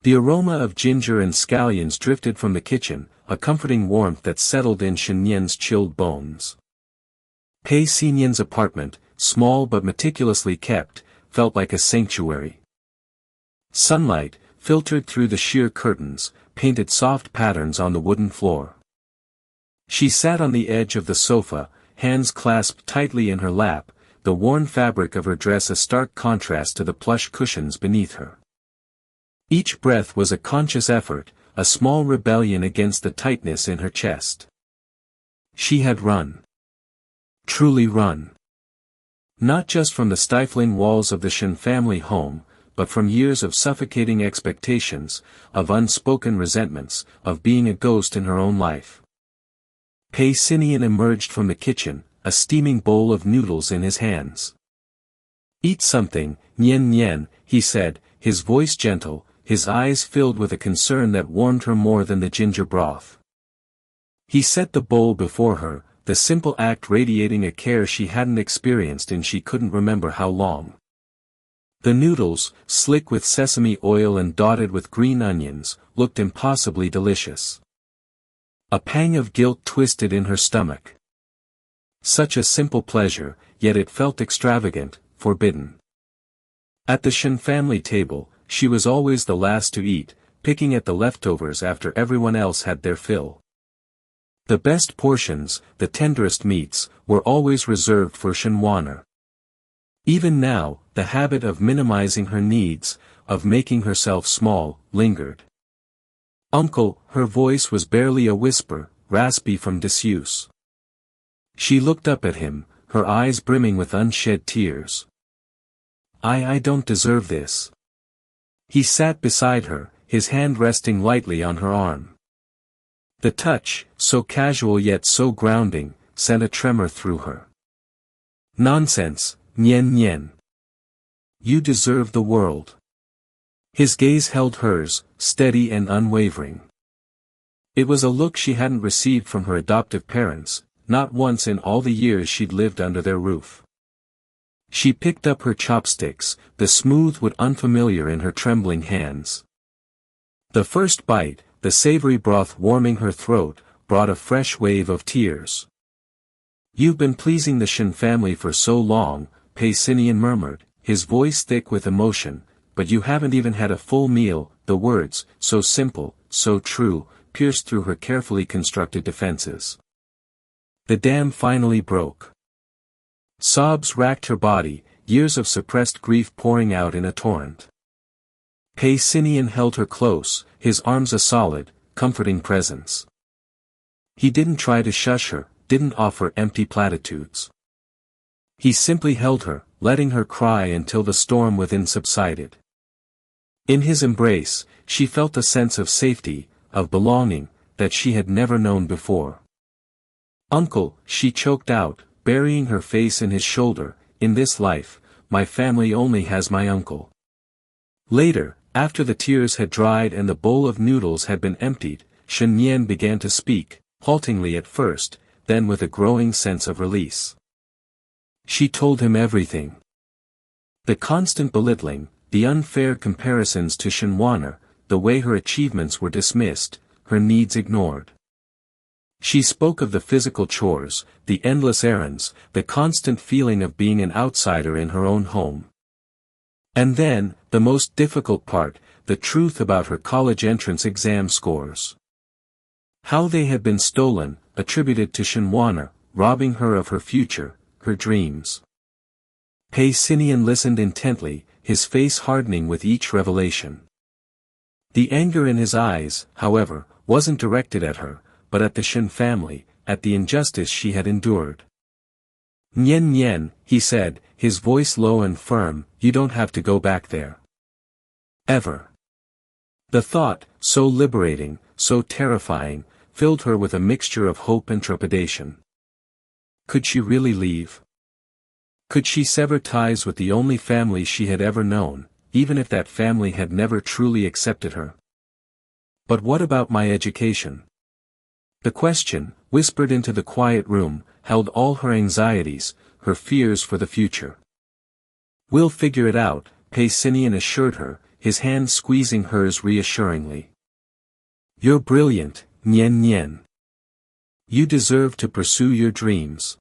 The aroma of ginger and scallions drifted from the kitchen, a comforting warmth that settled in Shen Nian's chilled bones. Pei Xinian's apartment, small but meticulously kept, felt like a sanctuary. Sunlight, filtered through the sheer curtains, painted soft patterns on the wooden floor. She sat on the edge of the sofa, hands clasped tightly in her lap, the worn fabric of her dress a stark contrast to the plush cushions beneath her. Each breath was a conscious effort, a small rebellion against the tightness in her chest. She had run. Truly run. Not just from the stifling walls of the Shen family home, but from years of suffocating expectations, of unspoken resentments, of being a ghost in her own life. Pei Xinian emerged from the kitchen, a steaming bowl of noodles in his hands. "Eat something, Nian Nian," he said, his voice gentle, his eyes filled with a concern that warmed her more than the ginger broth. He set the bowl before her, the simple act radiating a care she hadn't experienced in she couldn't remember how long. The noodles, slick with sesame oil and dotted with green onions, looked impossibly delicious. A pang of guilt twisted in her stomach. Such a simple pleasure, yet it felt extravagant, forbidden. At the Shen family table, she was always the last to eat, picking at the leftovers after everyone else had their fill. The best portions, the tenderest meats, were always reserved for Shenwana. Even now, the habit of minimizing her needs, of making herself small, lingered. "Uncle," her voice was barely a whisper, raspy from disuse. She looked up at him, her eyes brimming with unshed tears. I don't deserve this." He sat beside her, his hand resting lightly on her arm. The touch, so casual yet so grounding, sent a tremor through her. "Nonsense, Nian Nian. You deserve the world." His gaze held hers, steady and unwavering. It was a look she hadn't received from her adoptive parents, not once in all the years she'd lived under their roof. She picked up her chopsticks, the smooth wood unfamiliar in her trembling hands. The first bite, the savory broth warming her throat, brought a fresh wave of tears. "You've been pleasing the Shen family for so long," Pei Xinian murmured, his voice thick with emotion, "but you haven't even had a full meal." The words, so simple, so true, pierced through her carefully constructed defenses. The dam finally broke. Sobs racked her body, years of suppressed grief pouring out in a torrent. Pei Xinian held her close, his arms a solid, comforting presence. He didn't try to shush her, didn't offer empty platitudes. He simply held her, letting her cry until the storm within subsided. In his embrace, she felt a sense of safety, of belonging, that she had never known before. "Uncle," she choked out, burying her face in his shoulder, "in this life, my family only has my uncle." Later, after the tears had dried and the bowl of noodles had been emptied, Shen Nian began to speak, haltingly at first, then with a growing sense of release. She told him everything. The constant belittling, the unfair comparisons to Shenwana, the way her achievements were dismissed, her needs ignored. She spoke of the physical chores, the endless errands, the constant feeling of being an outsider in her own home. And then, the most difficult part, the truth about her college entrance exam scores. How they had been stolen, attributed to Shenwana, robbing her of her future, her dreams. Pei Xinian listened intently, his face hardening with each revelation. The anger in his eyes, however, wasn't directed at her, but at the Shen family, at the injustice she had endured. "Nian Nian," he said, his voice low and firm, "you don't have to go back there. Ever." The thought, so liberating, so terrifying, filled her with a mixture of hope and trepidation. Could she really leave? Could she sever ties with the only family she had ever known, even if that family had never truly accepted her? But what about my education? The question, whispered into the quiet room, held all her anxieties, her fears for the future. "We'll figure it out," Pei Xinian assured her, his hand squeezing hers reassuringly. "You're brilliant, Nian Nian. You deserve to pursue your dreams.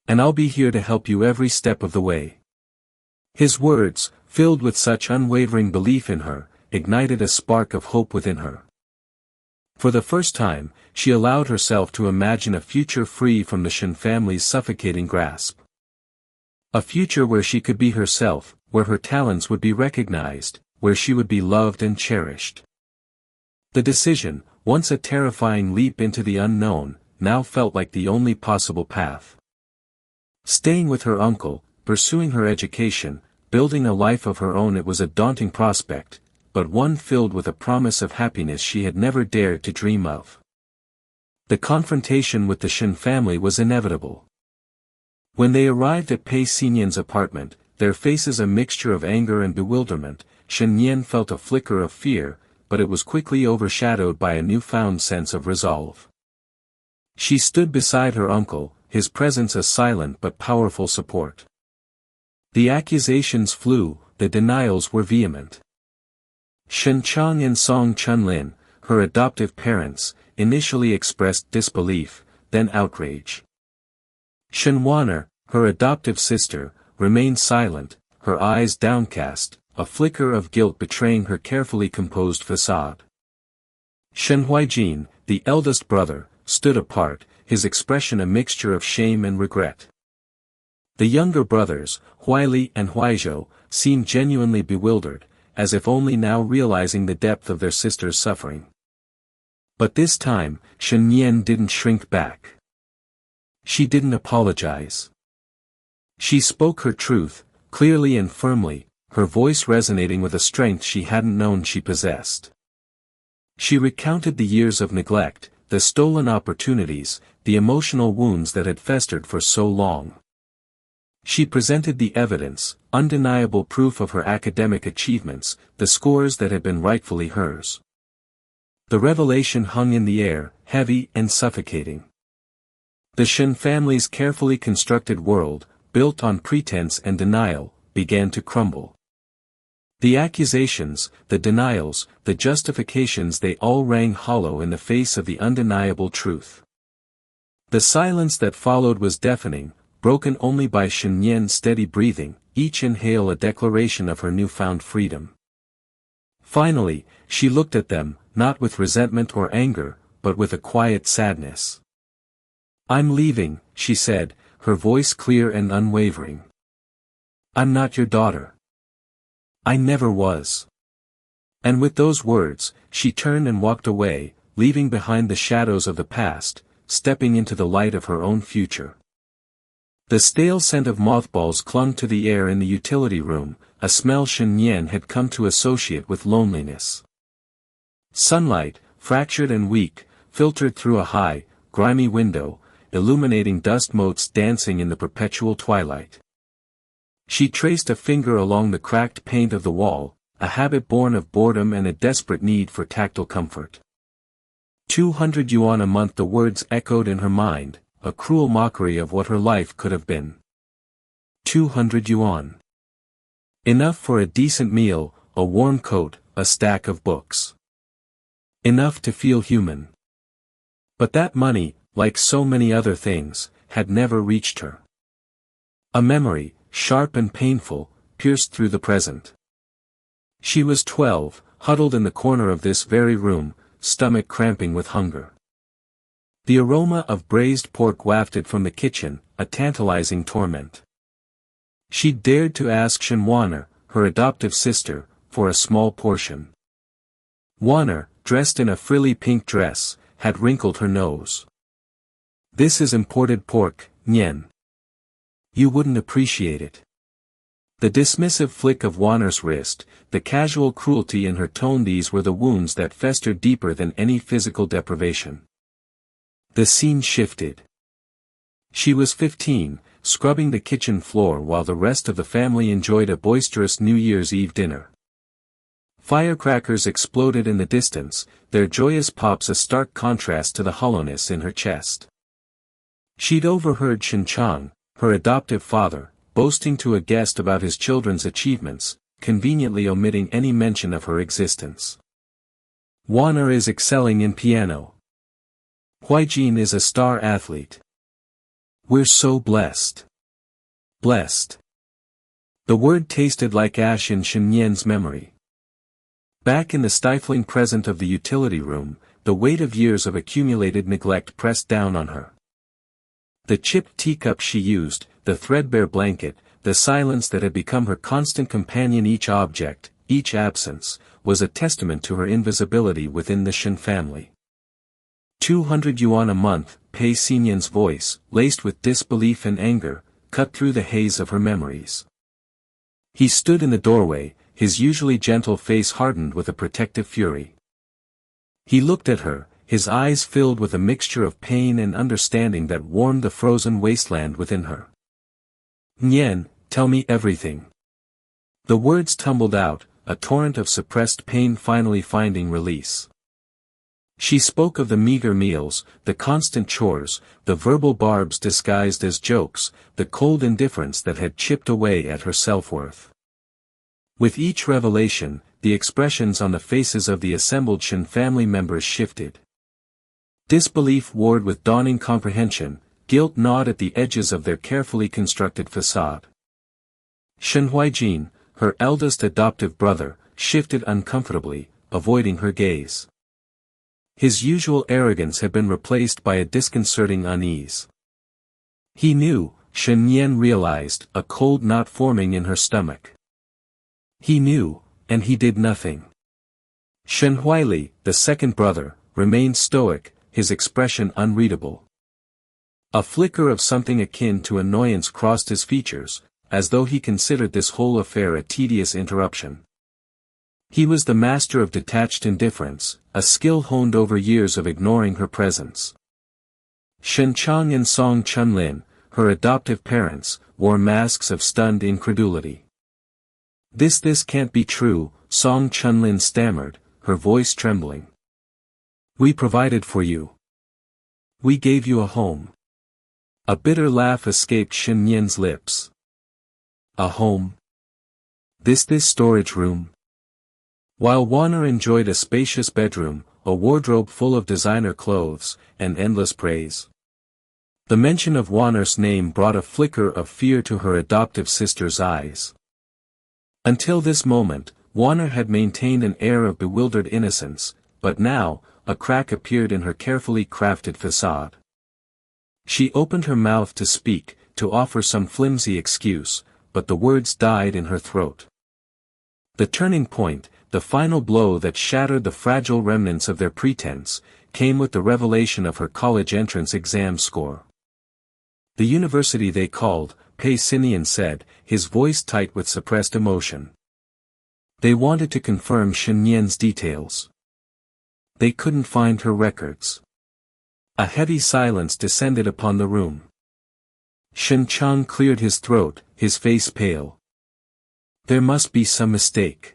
And I'll be here to help you every step of the way." His words, filled with such unwavering belief in her, ignited a spark of hope within her. For the first time, she allowed herself to imagine a future free from the Shen family's suffocating grasp. A future where she could be herself, where her talents would be recognized, where she would be loved and cherished. The decision, once a terrifying leap into the unknown, now felt like the only possible path. Staying with her uncle, pursuing her education, building a life of her own, it was a daunting prospect, but one filled with a promise of happiness she had never dared to dream of. The confrontation with the Shen family was inevitable. When they arrived at Pei Xinyan's apartment, their faces a mixture of anger and bewilderment. Shen Yan felt a flicker of fear, but it was quickly overshadowed by a newfound sense of resolve. She stood beside her uncle, his presence a silent but powerful support. The accusations flew, the denials were vehement. Shen Chang and Song Chunlin, her adoptive parents, initially expressed disbelief, then outrage. Shen Wan'er, her adoptive sister, remained silent, her eyes downcast, a flicker of guilt betraying her carefully composed facade. Shen Huijin, the eldest brother, stood apart, his expression a mixture of shame and regret. The younger brothers, Huili and Huizhou, seemed genuinely bewildered, as if only now realizing the depth of their sister's suffering. But this time, Shen Yan didn't shrink back. She didn't apologize. She spoke her truth, clearly and firmly, her voice resonating with a strength she hadn't known she possessed. She recounted the years of neglect, the stolen opportunities, the emotional wounds that had festered for so long. She presented the evidence, undeniable proof of her academic achievements, the scores that had been rightfully hers. The revelation hung in the air, heavy and suffocating. The Shen family's carefully constructed world, built on pretense and denial, began to crumble. The accusations, the denials, the justifications, they all rang hollow in the face of the undeniable truth. The silence that followed was deafening, broken only by Shen Yan's steady breathing, each inhale a declaration of her newfound freedom. Finally, she looked at them, not with resentment or anger, but with a quiet sadness. "I'm leaving," she said, her voice clear and unwavering. "I'm not your daughter. I never was." And with those words, she turned and walked away, leaving behind the shadows of the past, stepping into the light of her own future. The stale scent of mothballs clung to the air in the utility room, a smell Shen Yan had come to associate with loneliness. Sunlight, fractured and weak, filtered through a high, grimy window, illuminating dust motes dancing in the perpetual twilight. She traced a finger along the cracked paint of the wall, a habit born of boredom and a desperate need for tactile comfort. 200 yuan a month, the words echoed in her mind, a cruel mockery of what her life could have been. 200 yuan. Enough for a decent meal, a warm coat, a stack of books. Enough to feel human. But that money, like so many other things, had never reached her. A memory, sharp and painful, pierced through the present. She was 12, huddled in the corner of this very room, stomach cramping with hunger. The aroma of braised pork wafted from the kitchen, a tantalizing torment. She dared to ask Shen Wan'er, her adoptive sister, for a small portion. Wan'er, dressed in a frilly pink dress, had wrinkled her nose. "This is imported pork, Nian. You wouldn't appreciate it." The dismissive flick of Wan'er's wrist, the casual cruelty in her tone, these were the wounds that festered deeper than any physical deprivation. The scene shifted. She was 15, scrubbing the kitchen floor while the rest of the family enjoyed a boisterous New Year's Eve dinner. Firecrackers exploded in the distance, their joyous pops a stark contrast to the hollowness in her chest. She'd overheard Shen Chang, her adoptive father, boasting to a guest about his children's achievements, conveniently omitting any mention of her existence. Warner is excelling in piano. Huijin is a star athlete. We're so blessed. Blessed. The word tasted like ash in Shenyan's memory. Back in the stifling present of the utility room, the weight of years of accumulated neglect pressed down on her. The chipped teacup she used, the threadbare blanket, the silence that had become her constant companion, each object, each absence, was a testament to her invisibility within the Shen family. 200 yuan a month, Pei Xinyan's voice, laced with disbelief and anger, cut through the haze of her memories. He stood in the doorway, his usually gentle face hardened with a protective fury. He looked at her, his eyes filled with a mixture of pain and understanding that warmed the frozen wasteland within her. "Nian, tell me everything." The words tumbled out, a torrent of suppressed pain finally finding release. She spoke of the meager meals, the constant chores, the verbal barbs disguised as jokes, the cold indifference that had chipped away at her self-worth. With each revelation, the expressions on the faces of the assembled Shen family members shifted. Disbelief warred with dawning comprehension, guilt gnawed at the edges of their carefully constructed facade. Shen Huijin, her eldest adoptive brother, shifted uncomfortably, avoiding her gaze. His usual arrogance had been replaced by a disconcerting unease. He knew, Shen Yan realized, a cold knot forming in her stomach. He knew, and he did nothing. Shen Huili, the second brother, remained stoic, his expression unreadable. A flicker of something akin to annoyance crossed his features, as though he considered this whole affair a tedious interruption. He was the master of detached indifference, a skill honed over years of ignoring her presence. Shen Chang and Song Chunlin, her adoptive parents, wore masks of stunned incredulity. This can't be true," Song Chunlin stammered, her voice trembling. "We provided for you. We gave you a home." A bitter laugh escaped Shen Yan's lips. "A home? This storage room?" While Warner enjoyed a spacious bedroom, a wardrobe full of designer clothes, and endless praise. The mention of Warner's name brought a flicker of fear to her adoptive sister's eyes. Until this moment, Warner had maintained an air of bewildered innocence, but now, a crack appeared in her carefully crafted facade. She opened her mouth to speak, to offer some flimsy excuse, but the words died in her throat. The turning point, the final blow that shattered the fragile remnants of their pretense, came with the revelation of her college entrance exam score. "The university they called," Pei Xinyan said, his voice tight with suppressed emotion. "They wanted to confirm Shen Yan's details. They couldn't find her records." A heavy silence descended upon the room. Shen Chang cleared his throat, his face pale. "There must be some mistake.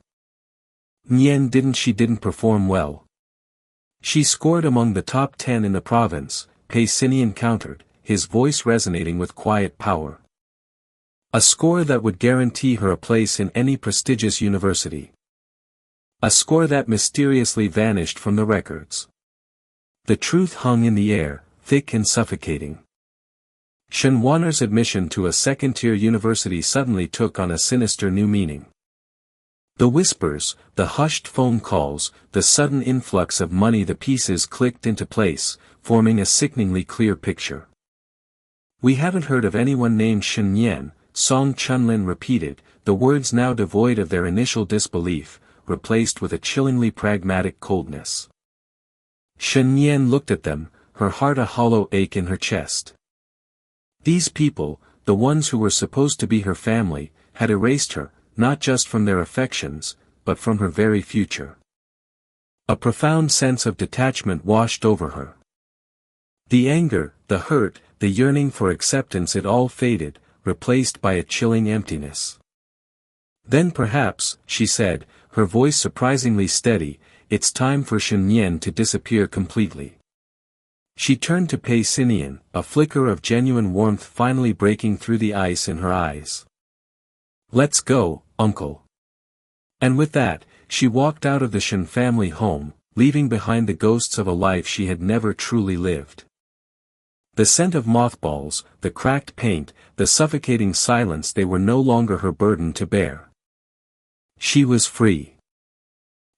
Nian didn't perform well. She scored among the top 10 in the province," Pei Xinyan countered, his voice resonating with quiet power. "A score that would guarantee her a place in any prestigious university. A score that mysteriously vanished from the records." The truth hung in the air, thick and suffocating. Shen Warner's admission to a second-tier university suddenly took on a sinister new meaning. The whispers, the hushed phone calls, the sudden influx of money, the pieces clicked into place, forming a sickeningly clear picture. "We haven't heard of anyone named Shen Yan," Song Chunlin repeated, the words now devoid of their initial disbelief, replaced with a chillingly pragmatic coldness. Shen Yan looked at them, her heart a hollow ache in her chest. These people, the ones who were supposed to be her family, had erased her, not just from their affections, but from her very future. A profound sense of detachment washed over her. The anger, the hurt, the yearning for acceptance, it all faded, replaced by a chilling emptiness. "Then perhaps," she said, her voice surprisingly steady, "it's time for Shen Yan to disappear completely." She turned to Pei Xinyan, a flicker of genuine warmth finally breaking through the ice in her eyes. "Let's go, uncle." And with that, she walked out of the Shen family home, leaving behind the ghosts of a life she had never truly lived. The scent of mothballs, the cracked paint, the suffocating silence, they were no longer her burden to bear. She was free.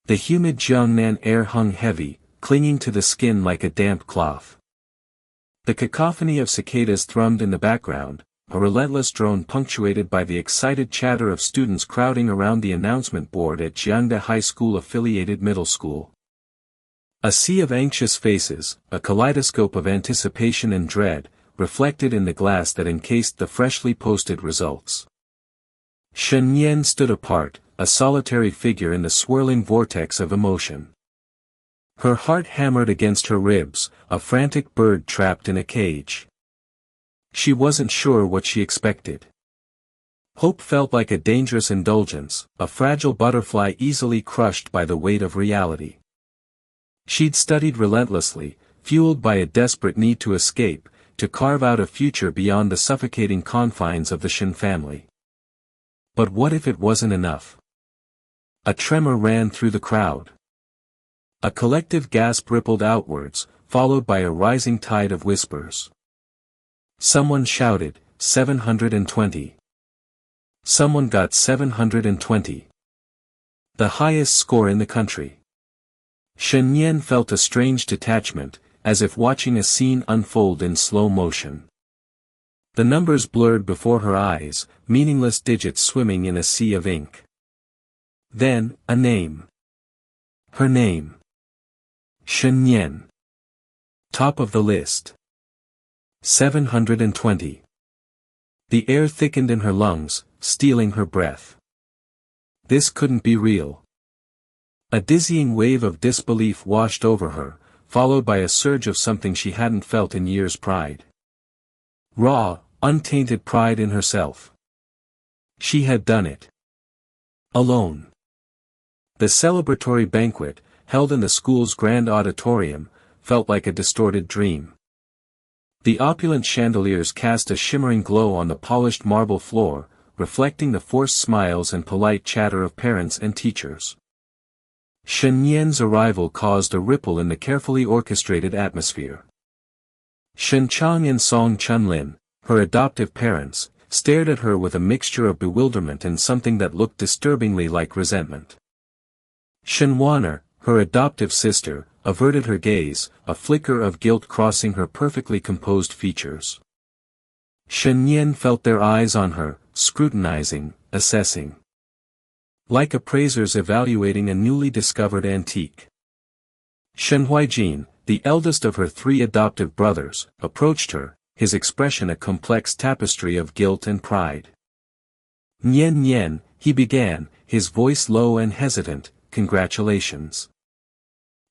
The humid Jiangnan air hung heavy, clinging to the skin like a damp cloth. The cacophony of cicadas thrummed in the background, a relentless drone punctuated by the excited chatter of students crowding around the announcement board at Jiangda High School affiliated middle school. A sea of anxious faces, a kaleidoscope of anticipation and dread, reflected in the glass that encased the freshly posted results. Shen Yan stood apart, a solitary figure in the swirling vortex of emotion. Her heart hammered against her ribs, a frantic bird trapped in a cage. She wasn't sure what she expected. Hope felt like a dangerous indulgence, a fragile butterfly easily crushed by the weight of reality. She'd studied relentlessly, fueled by a desperate need to escape, to carve out a future beyond the suffocating confines of the Shen family. But what if it wasn't enough? A tremor ran through the crowd. A collective gasp rippled outwards, followed by a rising tide of whispers. Someone shouted, 720. Someone got 720. The highest score in the country. Shen Yan felt a strange detachment, as if watching a scene unfold in slow motion. The numbers blurred before her eyes, meaningless digits swimming in a sea of ink. Then, a name. Her name. Shen Yan. Top of the list. 720. The air thickened in her lungs, stealing her breath. This couldn't be real. A dizzying wave of disbelief washed over her, followed by a surge of something she hadn't felt in years: pride. Raw, untainted pride in herself. She had done it. Alone. The celebratory banquet, held in the school's grand auditorium, felt like a distorted dream. The opulent chandeliers cast a shimmering glow on the polished marble floor, reflecting the forced smiles and polite chatter of parents and teachers. Shen Yan's arrival caused a ripple in the carefully orchestrated atmosphere. Shen Chang and Song Chunlin, her adoptive parents, stared at her with a mixture of bewilderment and something that looked disturbingly like resentment. Shen Wan'er, her adoptive sister, averted her gaze, a flicker of guilt crossing her perfectly composed features. Shen Yan felt their eyes on her, scrutinizing, assessing. Like appraisers evaluating a newly discovered antique. Shen Huijin, the eldest of her three adoptive brothers, approached her, his expression a complex tapestry of guilt and pride. Nian Nian, he began, his voice low and hesitant, congratulations.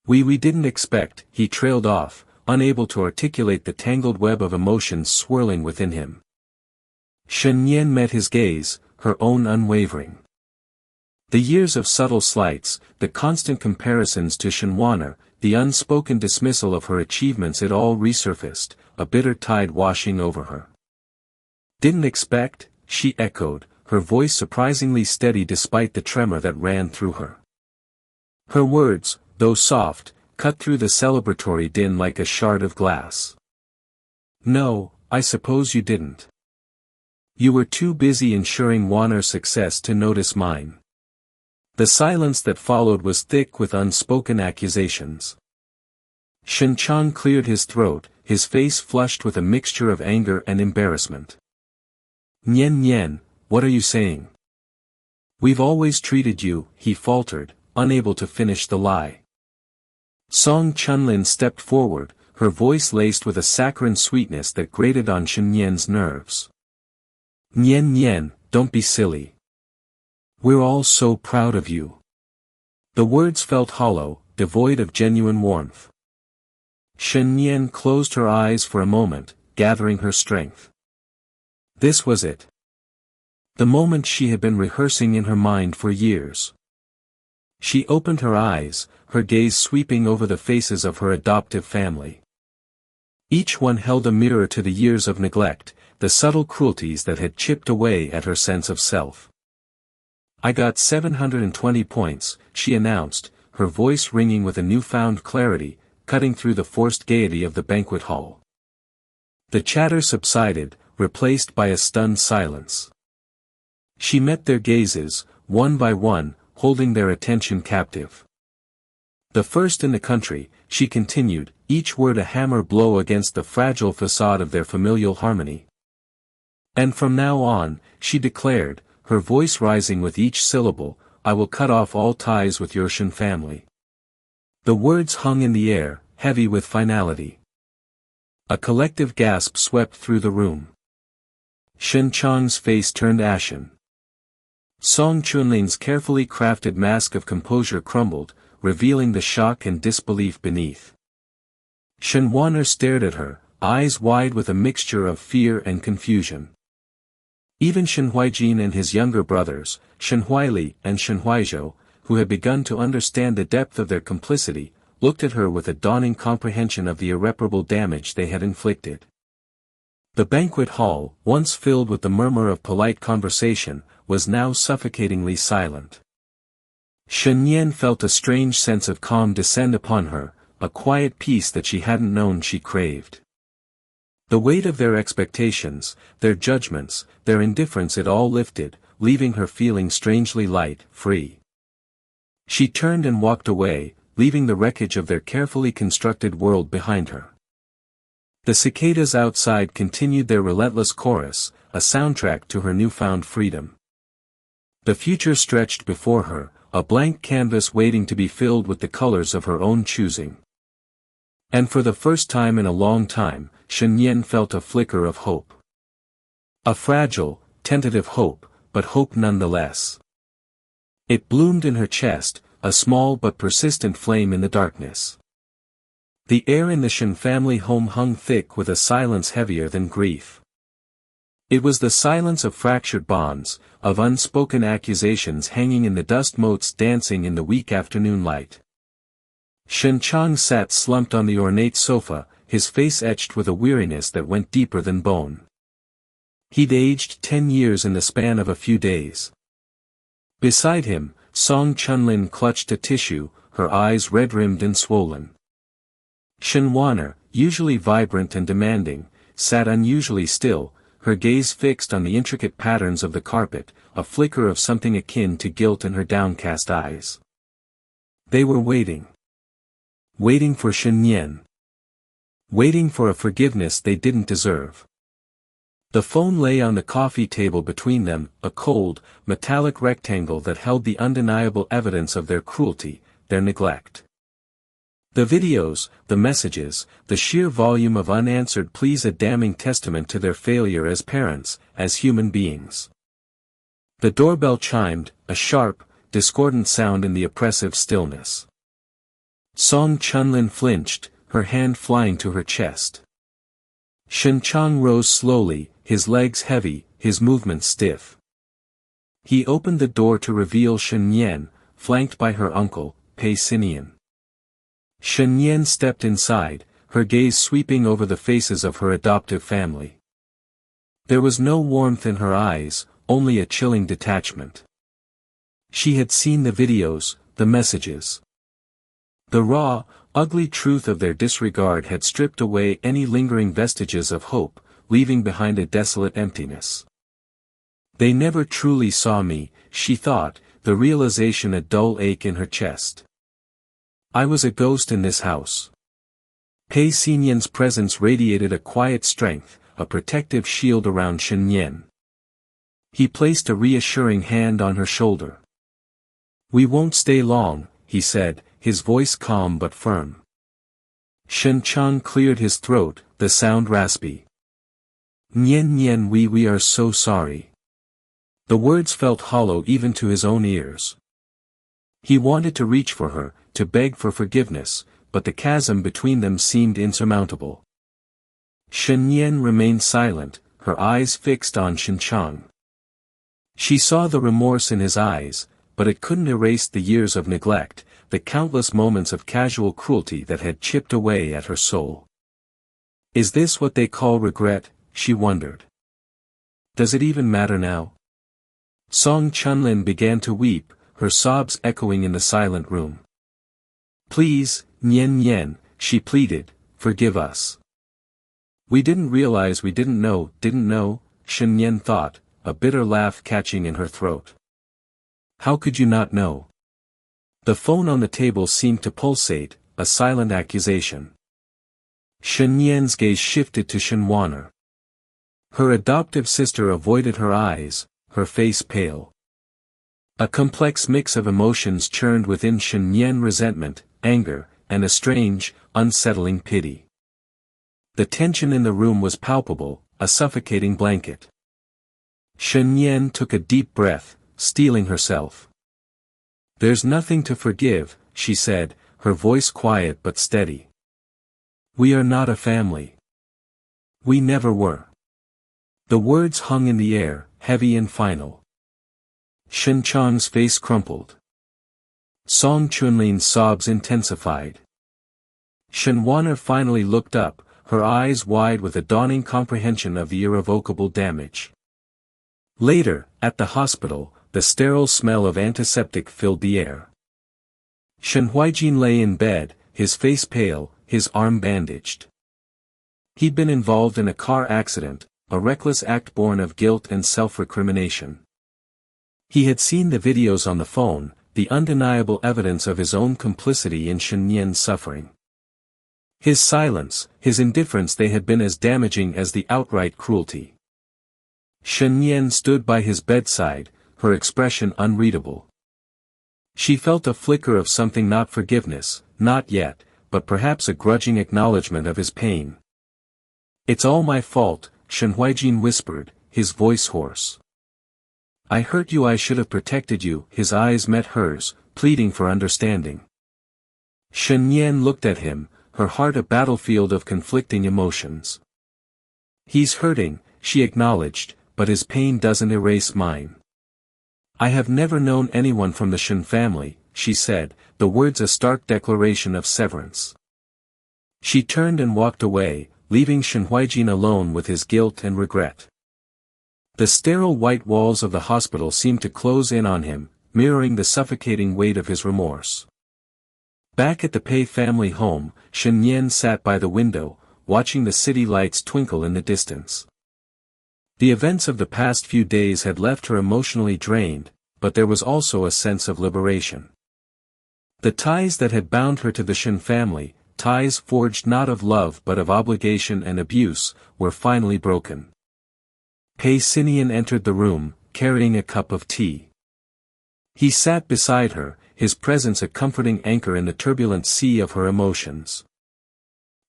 We didn't expect, he trailed off, unable to articulate the tangled web of emotions swirling within him. Shen Yan met his gaze, her own unwavering. The years of subtle slights, the constant comparisons to Shen Wan'er, the unspoken dismissal of her achievements, it all resurfaced, a bitter tide washing over her. Didn't expect, she echoed, her voice surprisingly steady despite the tremor that ran through her. Her words, though soft, cut through the celebratory din like a shard of glass. No, I suppose you didn't. You were too busy ensuring Wan'er's success to notice mine. The silence that followed was thick with unspoken accusations. Shen Chang cleared his throat, his face flushed with a mixture of anger and embarrassment. Nian Nian, what are you saying? We've always treated you, he faltered, unable to finish the lie. Song Chunlin stepped forward, her voice laced with a saccharine sweetness that grated on Shen Yan's nerves. Nian Nian, don't be silly. We're all so proud of you. The words felt hollow, devoid of genuine warmth. Shen Yan closed her eyes for a moment, gathering her strength. This was it. The moment she had been rehearsing in her mind for years. She opened her eyes, her gaze sweeping over the faces of her adoptive family. Each one held a mirror to the years of neglect, the subtle cruelties that had chipped away at her sense of self. I got 720 points, she announced, her voice ringing with a newfound clarity, cutting through the forced gaiety of the banquet hall. The chatter subsided, replaced by a stunned silence. She met their gazes, one by one, holding their attention captive. The first in the country, she continued, each word a hammer blow against the fragile facade of their familial harmony. And from now on, she declared, her voice rising with each syllable, I will cut off all ties with your Shen family. The words hung in the air, heavy with finality. A collective gasp swept through the room. Shen Chang's face turned ashen. Song Chunlin's carefully crafted mask of composure crumbled, revealing the shock and disbelief beneath. Shen Wan'er stared at her, eyes wide with a mixture of fear and confusion. Even Shen Huaijin and his younger brothers, Shen Huaili and Shen Huaizhou, who had begun to understand the depth of their complicity, looked at her with a dawning comprehension of the irreparable damage they had inflicted. The banquet hall, once filled with the murmur of polite conversation, was now suffocatingly silent. Shen Yan felt a strange sense of calm descend upon her, a quiet peace that she hadn't known she craved. The weight of their expectations, their judgments, their indifference it all lifted, leaving her feeling strangely light, free. She turned and walked away, leaving the wreckage of their carefully constructed world behind her. The cicadas outside continued their relentless chorus, a soundtrack to her newfound freedom. The future stretched before her, a blank canvas waiting to be filled with the colors of her own choosing. And for the first time in a long time, Shen Yan felt a flicker of hope. A fragile, tentative hope, but hope nonetheless. It bloomed in her chest, a small but persistent flame in the darkness. The air in the Shen family home hung thick with a silence heavier than grief. It was the silence of fractured bonds, of unspoken accusations hanging in the dust motes dancing in the weak afternoon light. Shen Chang sat slumped on the ornate sofa, his face etched with a weariness that went deeper than bone. He'd aged 10 years in the span of a few days. Beside him, Song Chunlin clutched a tissue, her eyes red-rimmed and swollen. Shen Wan'er, usually vibrant and demanding, sat unusually still, her gaze fixed on the intricate patterns of the carpet, a flicker of something akin to guilt in her downcast eyes. They were waiting. Waiting for Shen Yan. Waiting for a forgiveness they didn't deserve. The phone lay on the coffee table between them, a cold, metallic rectangle that held the undeniable evidence of their cruelty, their neglect. The videos, the messages, the sheer volume of unanswered pleas, a damning testament to their failure as parents, as human beings. The doorbell chimed, a sharp, discordant sound in the oppressive stillness. Song Chunlin flinched, her hand flying to her chest. Shen Chang rose slowly, his legs heavy, his movements stiff. He opened the door to reveal Shen Yan, flanked by her uncle, Pei Sinian. Shen Yan stepped inside, her gaze sweeping over the faces of her adoptive family. There was no warmth in her eyes, only a chilling detachment. She had seen the videos, the messages. The raw, ugly truth of their disregard had stripped away any lingering vestiges of hope, leaving behind a desolate emptiness. They never truly saw me, she thought, the realization a dull ache in her chest. I was a ghost in this house. Pei Xinyan's presence radiated a quiet strength, a protective shield around Shen Yan. He placed a reassuring hand on her shoulder. We won't stay long, he said, his voice calm but firm. Shen Chang cleared his throat, the sound raspy. Nian Nian, we are so sorry. The words felt hollow even to his own ears. He wanted to reach for her, to beg for forgiveness, but the chasm between them seemed insurmountable. Shen Yan remained silent, her eyes fixed on Shen Chang. She saw the remorse in his eyes, but it couldn't erase the years of neglect, the countless moments of casual cruelty that had chipped away at her soul. Is this what they call regret, she wondered. Does it even matter now? Song Chunlin began to weep, her sobs echoing in the silent room. Please, Nian Nian, she pleaded, forgive us. We didn't realize we didn't know, Shen Nian thought, a bitter laugh catching in her throat. How could you not know? The phone on the table seemed to pulsate, a silent accusation. Shen Nian's gaze shifted to Shen Wan'er. Her adoptive sister avoided her eyes, her face pale. A complex mix of emotions churned within Shen Nian: resentment, anger, and a strange, unsettling pity. The tension in the room was palpable, a suffocating blanket. Shen Nian took a deep breath, steeling herself. There's nothing to forgive, she said, her voice quiet but steady. We are not a family. We never were. The words hung in the air, heavy and final. Shen Chang's face crumpled. Song Chunlin's sobs intensified. Shen Wan'er finally looked up, her eyes wide with a dawning comprehension of the irrevocable damage. Later, at the hospital, the sterile smell of antiseptic filled the air. Shen Huaijin lay in bed, his face pale, his arm bandaged. He'd been involved in a car accident, a reckless act born of guilt and self-recrimination. He had seen the videos on the phone, the undeniable evidence of his own complicity in Shen Nian's suffering. His silence, his indifference, they had been as damaging as the outright cruelty. Shen Nian stood by his bedside, her expression unreadable. She felt a flicker of something, not forgiveness, not yet, but perhaps a grudging acknowledgement of his pain. It's all my fault, Shen Huaijin whispered, his voice hoarse. I hurt you, I should have protected you. His eyes met hers, pleading for understanding. Shen Nian looked at him, her heart a battlefield of conflicting emotions. He's hurting, she acknowledged, but his pain doesn't erase mine. I have never known anyone from the Shen family, she said, the words a stark declaration of severance. She turned and walked away, leaving Shen Huaijin alone with his guilt and regret. The sterile white walls of the hospital seemed to close in on him, mirroring the suffocating weight of his remorse. Back at the Pei family home, Shen Nian sat by the window, watching the city lights twinkle in the distance. The events of the past few days had left her emotionally drained, but there was also a sense of liberation. The ties that had bound her to the Shen family, ties forged not of love but of obligation and abuse, were finally broken. Pei Sinian entered the room, carrying a cup of tea. He sat beside her, his presence a comforting anchor in the turbulent sea of her emotions.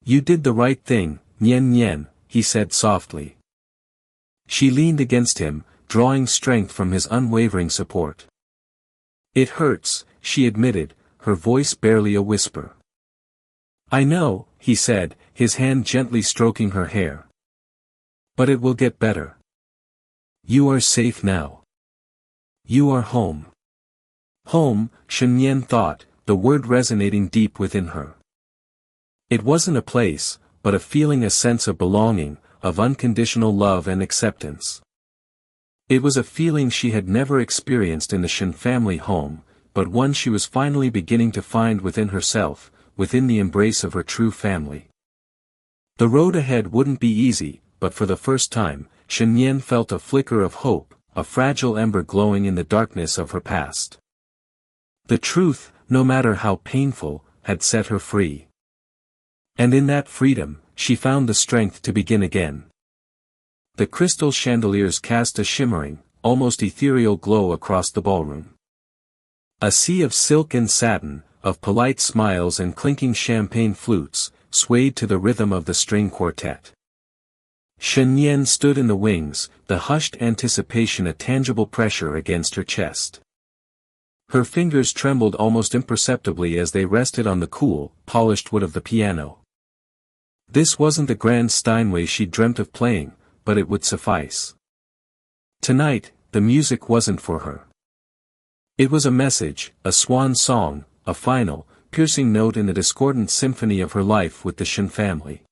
You did the right thing, Nian Nian, he said softly. She leaned against him, drawing strength from his unwavering support. It hurts, she admitted, her voice barely a whisper. I know, he said, his hand gently stroking her hair. But it will get better. You are safe now. You are home. Home, Shen Nian thought, the word resonating deep within her. It wasn't a place, but a feeling, a sense of belonging, of unconditional love and acceptance. It was a feeling she had never experienced in the Shen family home, but one she was finally beginning to find within herself, within the embrace of her true family. The road ahead wouldn't be easy, but for the first time, Shen Nian felt a flicker of hope, a fragile ember glowing in the darkness of her past. The truth, no matter how painful, had set her free. And in that freedom, she found the strength to begin again. The crystal chandeliers cast a shimmering, almost ethereal glow across the ballroom. A sea of silk and satin, of polite smiles and clinking champagne flutes, swayed to the rhythm of the string quartet. Shen Nian stood in the wings, the hushed anticipation a tangible pressure against her chest. Her fingers trembled almost imperceptibly as they rested on the cool, polished wood of the piano. This wasn't the grand Steinway she'd dreamt of playing, but it would suffice. Tonight, the music wasn't for her. It was a message, a swan song, a final, piercing note in the discordant symphony of her life with the Shen family.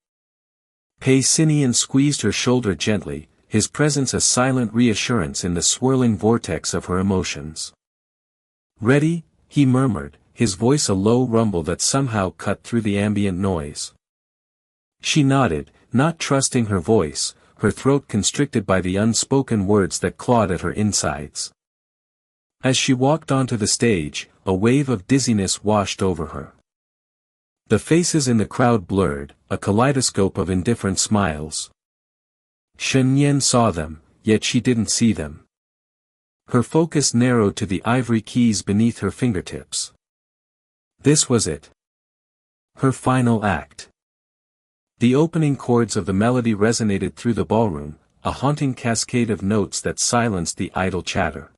Pei Sinian squeezed her shoulder gently, his presence a silent reassurance in the swirling vortex of her emotions. "Ready?" he murmured, his voice a low rumble that somehow cut through the ambient noise. She nodded, not trusting her voice, her throat constricted by the unspoken words that clawed at her insides. As she walked onto the stage, a wave of dizziness washed over her. The faces in the crowd blurred, a kaleidoscope of indifferent smiles. Shen Yan saw them, yet she didn't see them. Her focus narrowed to the ivory keys beneath her fingertips. This was it. Her final act. The opening chords of the melody resonated through the ballroom, a haunting cascade of notes that silenced the idle chatter.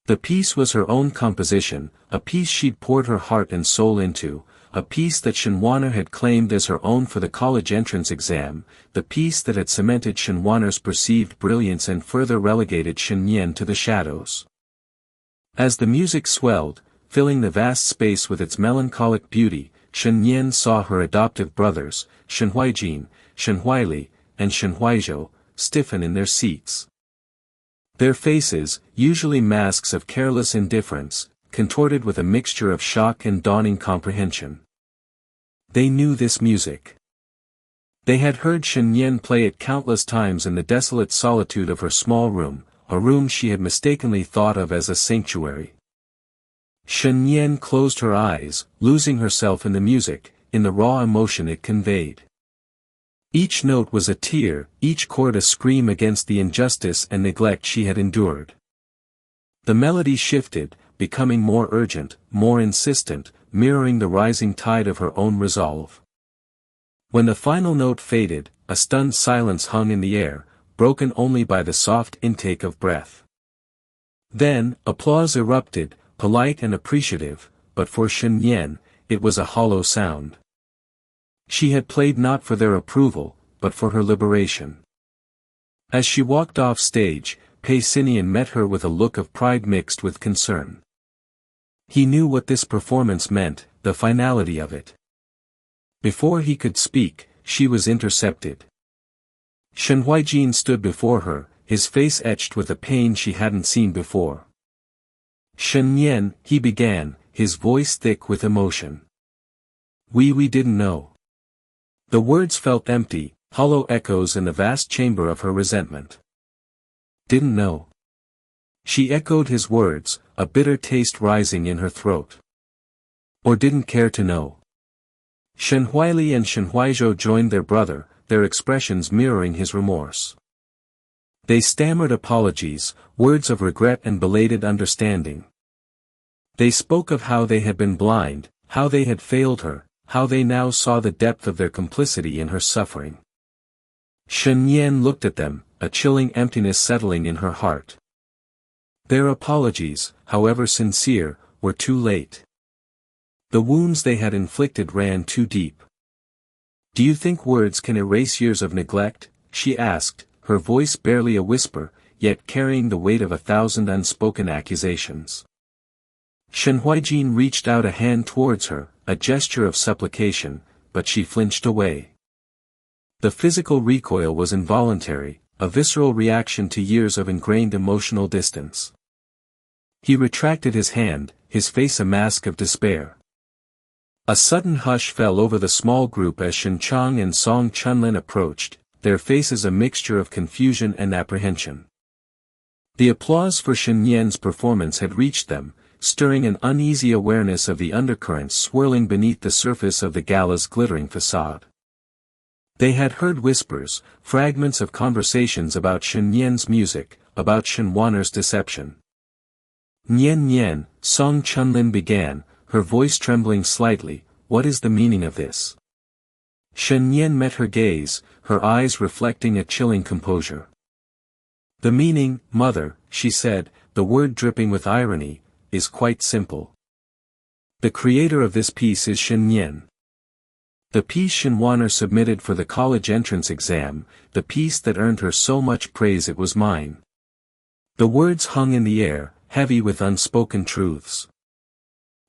The piece was her own composition, a piece she'd poured her heart and soul into, a piece that Shenhwana had claimed as her own for the college entrance exam, the piece that had cemented Shenhwana's perceived brilliance and further relegated Shen Yan to the shadows. As the music swelled, filling the vast space with its melancholic beauty, Shen Yan saw her adoptive brothers, Shen Huijin, Shen Huili, and Shen Huizhou, stiffen in their seats. Their faces, usually masks of careless indifference, contorted with a mixture of shock and dawning comprehension. They knew this music. They had heard Shen Yan play it countless times in the desolate solitude of her small room, a room she had mistakenly thought of as a sanctuary. Shen Yan closed her eyes, losing herself in the music, in the raw emotion it conveyed. Each note was a tear, each chord a scream against the injustice and neglect she had endured. The melody shifted, becoming more urgent, more insistent, mirroring the rising tide of her own resolve. When the final note faded, a stunned silence hung in the air, broken only by the soft intake of breath. Then, applause erupted, polite and appreciative, but for Shen Yan, it was a hollow sound. She had played not for their approval, but for her liberation. As she walked off stage, Pei Sinian met her with a look of pride mixed with concern. He knew what this performance meant, the finality of it. Before he could speak, she was intercepted. Shen Huijin stood before her, his face etched with a pain she hadn't seen before. "Shen Yan," he began, his voice thick with emotion. We didn't know." The words felt empty, hollow echoes in the vast chamber of her resentment. "Didn't know." She echoed his words, a bitter taste rising in her throat. "Or didn't care to know." Shen Huili and Shen Huizhou joined their brother, their expressions mirroring his remorse. They stammered apologies, words of regret and belated understanding. They spoke of how they had been blind, how they had failed her, how they now saw the depth of their complicity in her suffering. Shen Yan looked at them, a chilling emptiness settling in her heart. Their apologies, however sincere, were too late. The wounds they had inflicted ran too deep. "Do you think words can erase years of neglect?" she asked, her voice barely a whisper, yet carrying the weight of 1,000 unspoken accusations. Shen Huijin reached out a hand towards her, a gesture of supplication, but she flinched away. The physical recoil was involuntary, a visceral reaction to years of ingrained emotional distance. He retracted his hand, his face a mask of despair. A sudden hush fell over the small group as Shen Chang and Song Chunlin approached, their faces a mixture of confusion and apprehension. The applause for Shen Yan's performance had reached them, stirring an uneasy awareness of the undercurrents swirling beneath the surface of the gala's glittering facade. They had heard whispers, fragments of conversations about Shen Yan's music, about Shenhwana's deception. "Nian Nian," Song Chunlin began, her voice trembling slightly, "what is the meaning of this?" Shen Yan met her gaze, her eyes reflecting a chilling composure. "The meaning, mother," she said, the word dripping with irony, "is quite simple. The creator of this piece is Shen Yan. The piece Shenhwana submitted for the college entrance exam, the piece that earned her so much praise it was mine." The words hung in the air, heavy with unspoken truths.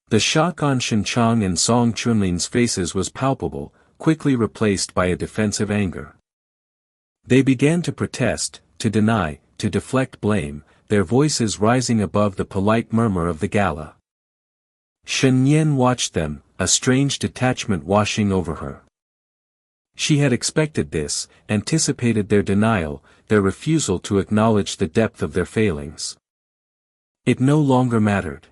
The shock on Shen Chang and Song Chunlin's faces was palpable, quickly replaced by a defensive anger. They began to protest, to deny, to deflect blame, their voices rising above the polite murmur of the gala. Shen Yan watched them, a strange detachment washing over her. She had expected this, anticipated their denial, their refusal to acknowledge the depth of their failings. It no longer mattered.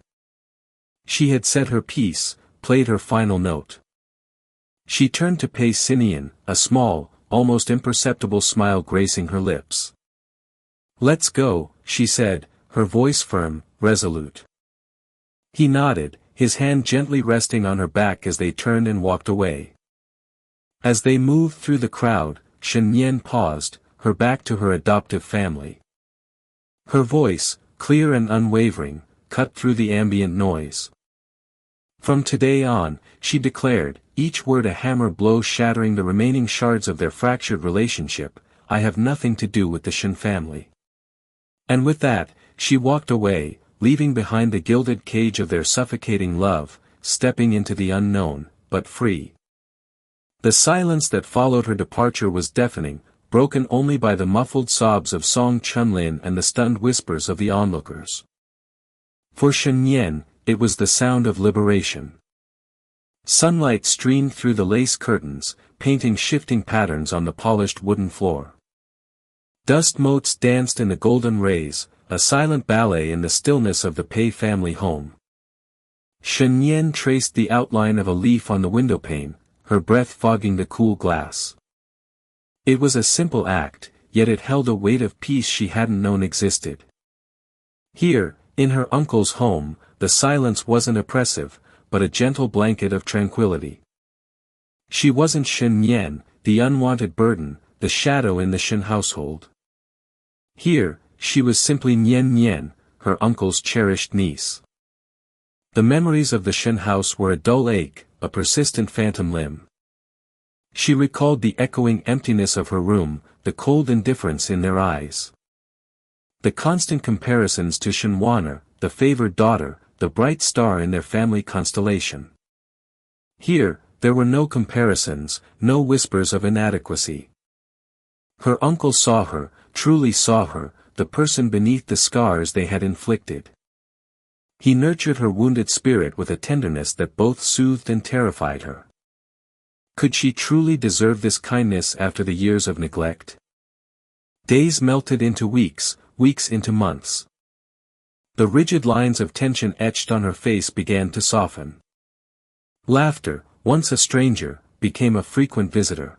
She had said her piece, played her final note. She turned to Pei Sinian, a small, almost imperceptible smile gracing her lips. "Let's go," she said, her voice firm, resolute. He nodded, his hand gently resting on her back as they turned and walked away. As they moved through the crowd, Shen Yan paused, her back to her adoptive family. Her voice, clear and unwavering, cut through the ambient noise. "From today on," she declared, each word a hammer blow shattering the remaining shards of their fractured relationship, "I have nothing to do with the Shen family." And with that, she walked away, leaving behind the gilded cage of their suffocating love, stepping into the unknown, but free. The silence that followed her departure was deafening, broken only by the muffled sobs of Song Chunlin and the stunned whispers of the onlookers. For Shen Yan, it was the sound of liberation. Sunlight streamed through the lace curtains, painting shifting patterns on the polished wooden floor. Dust motes danced in the golden rays, a silent ballet in the stillness of the Pei family home. Shen Yan traced the outline of a leaf on the windowpane, her breath fogging the cool glass. It was a simple act, yet it held a weight of peace she hadn't known existed. Here, in her uncle's home, the silence wasn't oppressive, but a gentle blanket of tranquility. She wasn't Shen Yan, the unwanted burden, the shadow in the Shen household. Here, she was simply Nian Nian, her uncle's cherished niece. The memories of the Shen house were a dull ache, a persistent phantom limb. She recalled the echoing emptiness of her room, the cold indifference in their eyes. The constant comparisons to Shenwana, the favored daughter, the bright star in their family constellation. Here, there were no comparisons, no whispers of inadequacy. Her uncle saw her, truly saw her, the person beneath the scars they had inflicted. He nurtured her wounded spirit with a tenderness that both soothed and terrified her. Could she truly deserve this kindness after the years of neglect? Days melted into weeks, weeks into months. The rigid lines of tension etched on her face began to soften. Laughter, once a stranger, became a frequent visitor.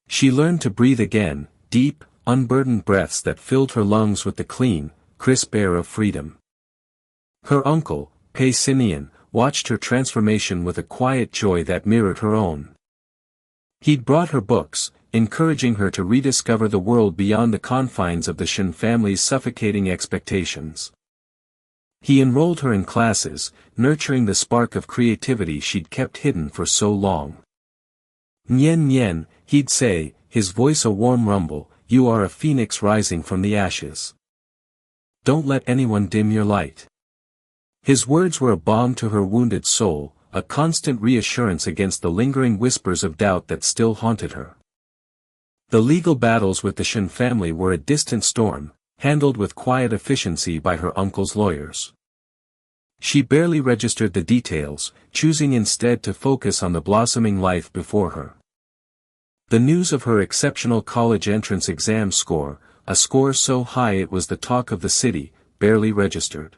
She learned to breathe again, deep, unburdened breaths that filled her lungs with the clean, crisp air of freedom. Her uncle, Pei Sinian, watched her transformation with a quiet joy that mirrored her own. He'd brought her books, encouraging her to rediscover the world beyond the confines of the Shen family's suffocating expectations. He enrolled her in classes, nurturing the spark of creativity she'd kept hidden for so long. "Nian Nian," he'd say, his voice a warm rumble, "you are a phoenix rising from the ashes. Don't let anyone dim your light." His words were a balm to her wounded soul, a constant reassurance against the lingering whispers of doubt that still haunted her. The legal battles with the Shen family were a distant storm, handled with quiet efficiency by her uncle's lawyers. She barely registered the details, choosing instead to focus on the blossoming life before her. The news of her exceptional college entrance exam score, a score so high it was the talk of the city, barely registered.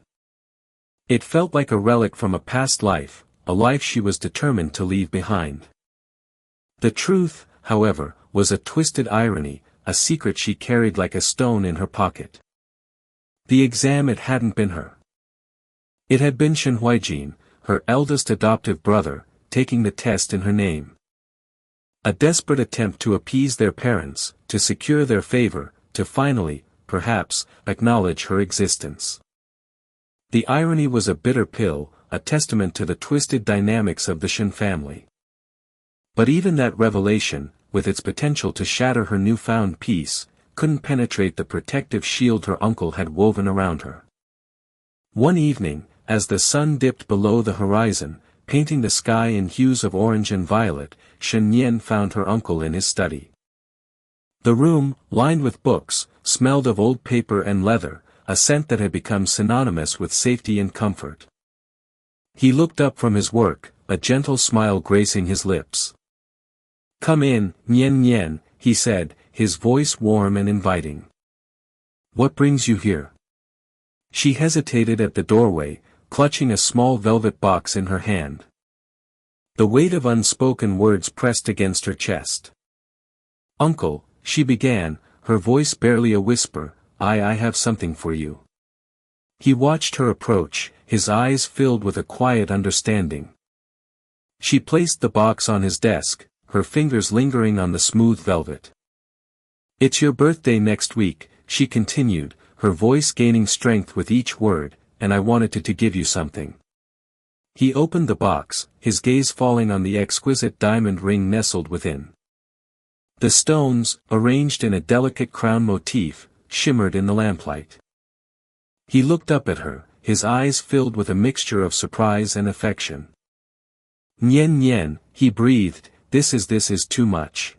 It felt like a relic from a past life, a life she was determined to leave behind. The truth, however, was a twisted irony, a secret she carried like a stone in her pocket. The exam, it hadn't been her. It had been Shen Huijin, her eldest adoptive brother, taking the test in her name. A desperate attempt to appease their parents, to secure their favor, to finally, perhaps, acknowledge her existence. The irony was a bitter pill, a testament to the twisted dynamics of the Shen family. But even that revelation, with its potential to shatter her newfound peace, couldn't penetrate the protective shield her uncle had woven around her. One evening, as the sun dipped below the horizon, painting the sky in hues of orange and violet, Shen Yan found her uncle in his study. The room, lined with books, smelled of old paper and leather, a scent that had become synonymous with safety and comfort. He looked up from his work, a gentle smile gracing his lips. "Come in, Nien Nien," he said, his voice warm and inviting. "What brings you here?" She hesitated at the doorway, clutching a small velvet box in her hand. The weight of unspoken words pressed against her chest. "Uncle," she began, her voice barely a whisper, I have something for you." He watched her approach, his eyes filled with a quiet understanding. She placed the box on his desk, her fingers lingering on the smooth velvet. "It's your birthday next week," she continued, her voice gaining strength with each word, "and I wanted to give you something." He opened the box, his gaze falling on the exquisite diamond ring nestled within. The stones, arranged in a delicate crown motif, shimmered in the lamplight. He looked up at her, his eyes filled with a mixture of surprise and affection. "Nien Nien," he breathed, this is too much."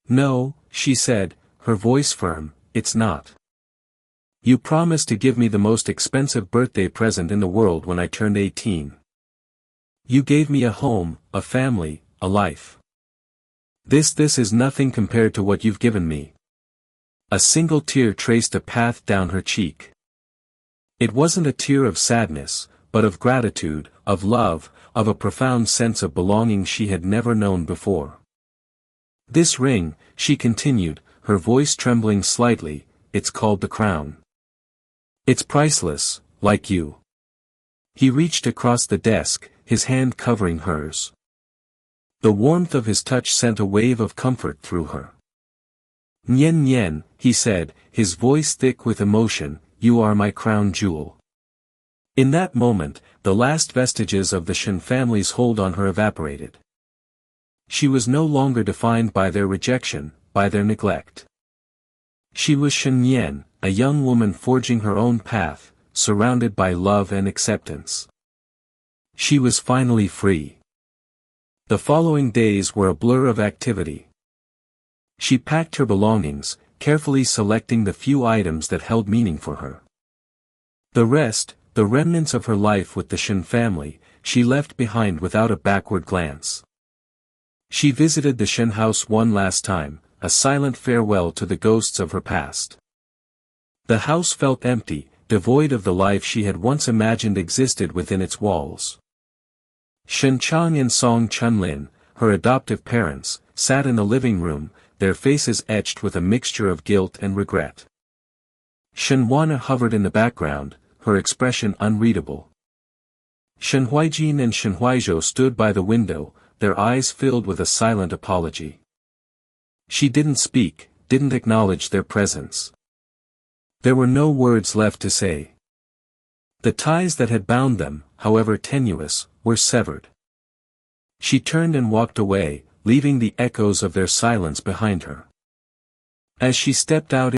"No," she said, her voice firm, "it's not. You promised to give me the most expensive birthday present in the world when I turned 18. You gave me a home, a family, a life. This is nothing compared to what you've given me." A single tear traced a path down her cheek. It wasn't a tear of sadness, but of gratitude, of love, of a profound sense of belonging she had never known before. "This ring," she continued, her voice trembling slightly, "it's called the crown. It's priceless, like you." He reached across the desk, his hand covering hers. The warmth of his touch sent a wave of comfort through her. "Nien Nien," he said, his voice thick with emotion, "you are my crown jewel." In that moment, the last vestiges of the Shen family's hold on her evaporated. She was no longer defined by their rejection, by their neglect. She was Shen Yan, a young woman forging her own path, surrounded by love and acceptance. She was finally free. The following days were a blur of activity. She packed her belongings, carefully selecting the few items that held meaning for her. The rest, the remnants of her life with the Shen family, she left behind without a backward glance. She visited the Shen house one last time, a silent farewell to the ghosts of her past. The house felt empty, devoid of the life she had once imagined existed within its walls. Shen Chang and Song Chunlin, her adoptive parents, sat in the living room, their faces etched with a mixture of guilt and regret. Shen Wana hovered in the background, her expression unreadable. Shen Huijin and Shen Huizhou stood by the window, their eyes filled with a silent apology. She didn't speak, didn't acknowledge their presence. There were no words left to say. The ties that had bound them, however tenuous, were severed. She turned and walked away, leaving the echoes of their silence behind her. As she stepped out